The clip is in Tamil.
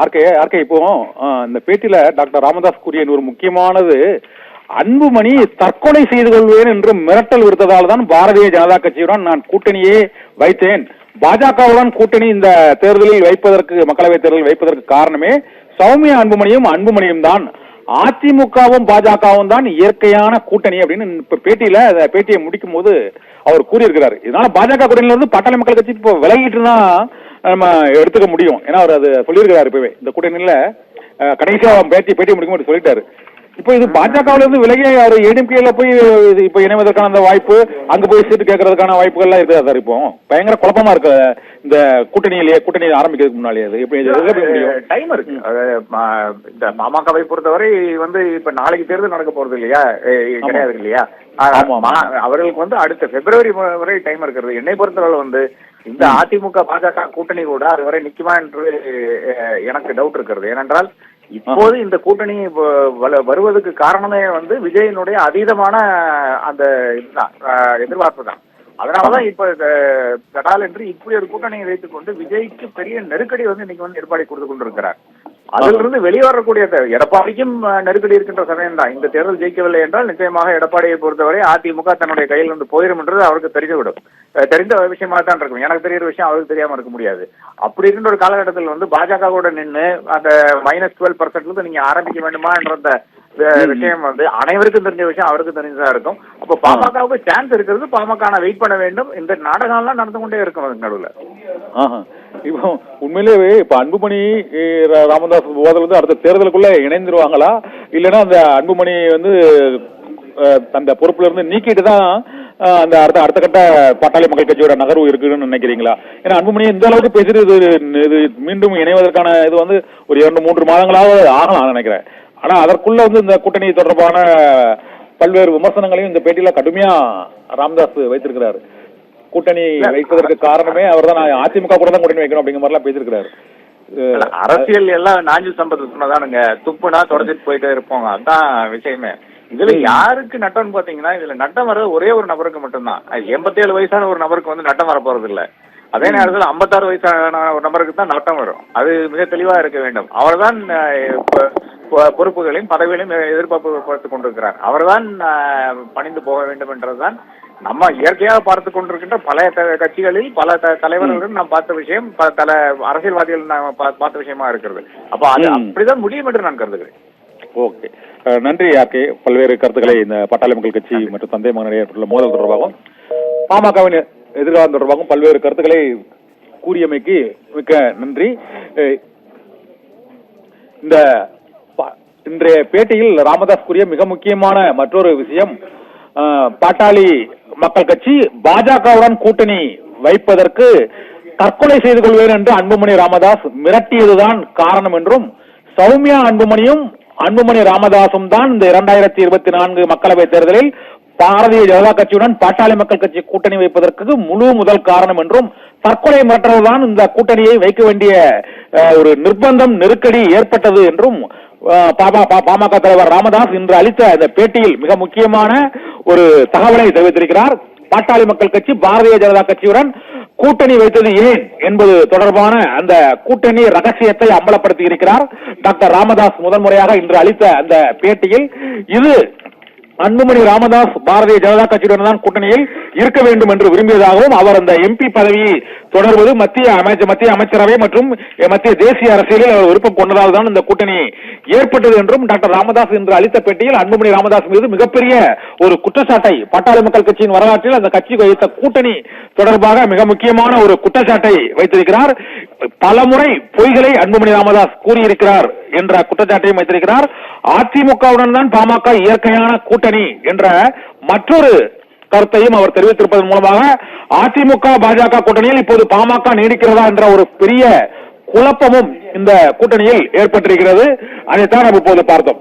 ஆர்கே ஆர்கே இப்போ இந்த பேட்டியில டாக்டர் ராமதாஸ் கூறிய ஒரு முக்கியமானது, அன்புமணி தற்கொலை செய்து கொள்வேன் என்று மிரட்டல் விடுத்ததால் தான் பாரதிய ஜனதா கட்சியுடன் நான் கூட்டணியே வைத்தேன். பாஜகவுடன் கூட்டணி இந்த தேர்தலில் வைப்பதற்கு, மக்களவை தேர்தலில் வைப்பதற்கு காரணமே சௌமியா அன்புமணியும் தான். அதிமுகவும் பாஜகவும் தான் இயற்கையான கூட்டணி அப்படின்னு இப்ப பேட்டியை முடிக்கும் போது அவர் கூறியிருக்கிறார். இதனால பாஜக கூட்டணியில இருந்து பாட்டாளி மக்கள் கட்சி இப்போ விலகிட்டு தான் நம்ம எடுத்துக்க முடியும். ஏன்னா அவர் அது சொல்லியிருக்கிறார். இப்பவே இந்த கூட்டணியில கடைசியா பேட்டி முடிக்கும் சொல்லிட்டாரு. இப்போ இது பாஜகவுல இருந்து விலகி அவர் ஏடிஎம்கேல போய் இப்ப இணைவதற்கான அந்த வாய்ப்பு, அங்க போய் சீட்டு கேட்கறதுக்கான வாய்ப்புகள் எல்லாம் இருக்குதா சார்? இப்போ பயங்கர குழப்பமா இருக்கு இந்த கூட்டணி ஆரம்பிக்கிறதுக்கு முன்னாலே. அது எப்படி டைம் இருக்கு. இந்த பாமகவை பொறுத்தவரை இப்ப நாளைக்கு தேர்தல் நடக்க போறது இல்லையா, கிடையாது இல்லையா? அவர்களுக்கு அடுத்த பிப்ரவரி வரை டைம் இருக்கிறது. என்னை பொறுத்தவரை இந்த அதிமுக பாஜக கூட்டணி கூட அது வரை நிக்குமா என்று எனக்கு டவுட் இருக்கிறது. ஏனென்றால் இப்போது இந்த கூட்டணி வருவதற்கு காரணமே விஜயனுடைய அதீதமான அந்த இதுதான், எதிர்பார்ப்பு தான். அதனாலதான் இப்ப தடால் என்று இப்படி ஒரு கூட்டணியை வைத்துக் கொண்டு விஜய்க்கு பெரிய நெருக்கடி இன்னைக்கு எடப்பாடி கொடுத்து கொண்டிருக்கிறார். அதிலிருந்து வெளிவரக்கூடிய எடப்பாடிக்கும் நெருக்கடி இருக்கின்ற சமயம் தான். இந்த தேர்தல் ஜெயிக்கவில்லை என்றால் நிச்சயமாக எடப்பாடியை பொறுத்தவரை அதிமுக தன்னுடைய கையில் போயிடும் என்றது அவருக்கு தெரிந்துவிடும். தெரிந்த விஷயமா தான் இருக்கும். எனக்கு தெரிகிற விஷயம் அவருக்கு தெரியாம இருக்க முடியாது. அப்படி இருக்கின்ற ஒரு காலகட்டத்தில் பாஜக கூட நின்று அந்த -12% நீங்க ஆரம்பிக்க வேண்டுமா என்ற அந்த விஷயம் அனைவருக்கும் தெரிஞ்ச விஷயம், அவருக்கு தெரிஞ்சதா இருக்கும். அப்ப பாமகவுக்கு சான்ஸ் இருக்கிறது. பாமக வெயிட் பண்ண வேண்டும். இந்த நாடகம் எல்லாம் நடந்து கொண்டே இருக்கும் அதுக்கு நடுவில். இப்போ உண்மையிலேயே இப்ப அன்புமணி ராமதாஸ் விவாதம் அடுத்த தேர்தலுக்குள்ள இணைந்துருவாங்களா, இல்லைன்னா அந்த அன்புமணி அந்த பொறுப்புல இருந்து நீக்கிட்டு தான் அந்த அடுத்த கட்ட பாட்டாளி மக்கள் கட்சியோட நகர்வு இருக்குன்னு நினைக்கிறீங்களா? ஏன்னா அன்புமணி இந்த அளவுக்கு பேசிட்டு இது மீண்டும் இணைவதற்கான இது ஒரு 2-3 மாதங்களாவது ஆகலாம் நினைக்கிறேன். ஆனா அதற்குள்ள இந்த கூட்டணி தொடர்பான பல்வேறு விமர்சனங்களையும் இந்த பேட்டியில கடுமையா ராமதாஸ் வைத்திருக்கிறாரு. கூட்டணி வைப்பதற்கு காரணமே அவர் தான், அதிமுக கூட தான் கூட்டணி வைக்கணும் அப்படிங்கிற மாதிரி எல்லாம் பேசியிருக்கிறாரு. அரசியல் எல்லாம் நாஞ்சில் சம்பத்து சொன்னதானுங்க, துப்புனா தொடச்சிட்டு போயிட்டே இருப்போங்க. அதான் விஷயமே. இதுல யாருக்கு நட்டம் பாத்தீங்கன்னா, இதுல நட்டம் வர்றது ஒரே ஒரு நபருக்கு மட்டும்தான். 87 வயசான ஒரு நபருக்கு நட்டம் வர போறது இல்ல. அதே நேரத்தில் 56 வயசான ஒரு நபருக்கு தான் நட்டம் வரும். அது மிக தெளிவா இருக்க வேண்டும். அவர்தான் பொறுப்புகளையும் பதவிகளையும் எதிர்பார்த்து கொண்டிருக்கிறார். அவர்தான் பணிந்து போக வேண்டும் என்றதுதான் நம்ம இயற்கையாக பார்த்து கொண்டிருக்கின்ற பல கட்சிகளில் பல தலைவர்களும் நாம் பார்த்த விஷயம், பல அரசியல்வாதிகள் நாம் பார்த்த விஷயமா இருக்கிறது. அப்ப அது அப்படிதான் முடியும் என்று நான் கருதுகிறேன். ஓகே, நன்றி ஆர்கே. பல்வேறு கருத்துக்களை இந்த பாட்டாளி மக்கள் கட்சி மற்றும் தந்தை மகன் ஏற்பட்டுள்ள மோதல் தொடர்பாகவும் பாமகவின் எதிர்காலம் தொடர்பாகவும் பல்வேறு கருத்துக்களை கூறியமைக்கு மிக்க நன்றி. இந்த இன்றைய பேட்டியில் ராமதாஸ் கூறிய மிக முக்கியமான மற்றொரு விஷயம், பாட்டாளி மக்கள் கட்சி பாஜகவுடன் கூட்டணி வைப்பதற்கு தற்கொலை செய்து கொள்வேன் என்று அன்புமணி ராமதாஸ் மிரட்டியதுதான் காரணம் என்றும், சௌமியா அன்புமணி ராமதாசும் தான் இந்த 2024 மக்களவை தேர்தலில் பாரதிய ஜனதா கட்சியுடன் பாட்டாளி மக்கள் கட்சி கூட்டணி வைப்பதற்கு முதல் காரணம் என்றும், தற்கொலை மிரட்டல்தான் இந்த கூட்டணியை வைக்க வேண்டிய ஒரு நிர்பந்தம், நெருக்கடி ஏற்பட்டது என்றும் பாமக தலைவர் ராமதாஸ் இன்று அளித்த இந்த பேட்டியில் மிக முக்கியமான ஒரு தகவலை தெரிவித்திருக்கிறார். பாட்டாளி மக்கள் கட்சி பாரதிய ஜனதா கட்சியுடன் கூட்டணி வைத்தது ஏன் என்பது தொடர்பான அந்த கூட்டணி ரகசியத்தை அம்பலப்படுத்தி இருக்கிறார் டாக்டர் ராமதாஸ் முதன்முறையாக இன்று அளித்த அந்த பேட்டியில். இது அன்புமணி ராமதாஸ் பாரதிய ஜனதா கட்சியுடன் தான் கூட்டணியில் இருக்க வேண்டும் என்று விரும்பியதாகவும், அவர் அந்த எம்பி பதவியை தொடர்வது மத்திய அமைச்சரவை மற்றும் மத்திய தேசிய அரசியலில் அவர் விருப்பம் கொண்டதால் தான் இந்த கூட்டணி ஏற்பட்டது என்றும் டாக்டர் ராமதாஸ் இன்று அளித்த பேட்டியில் அன்புமணி ராமதாஸ் மீது மிகப்பெரிய ஒரு குற்றச்சாட்டை, பாட்டாளி மக்கள் கட்சியின் வரலாற்றில் அந்த கட்சி வைத்த கூட்டணி தொடர்பாக மிக முக்கியமான ஒரு குற்றச்சாட்டை வைத்திருக்கிறார். பலமுறை பொய்களை அன்புமணி ராமதாஸ் கூறியிருக்கிறார் என்ற குற்றச்சாட்டையும் வைத்திருக்கிறார். அதிமுகவுடன் தான் பாமக இயற்கையான கூட்டணி என்ற மற்றொரு கருத்தையும் அவர் தெரிவித்திருப்பதன் மூலமாக அதிமுக பாஜக கூட்டணியில் இப்போது பாமக நீடிக்கிறதா என்ற ஒரு பெரிய குழப்பமும் இந்த கூட்டணியில் ஏற்பட்டிருக்கிறது. அதைத்தான் நாம் இப்போது பார்த்தோம்.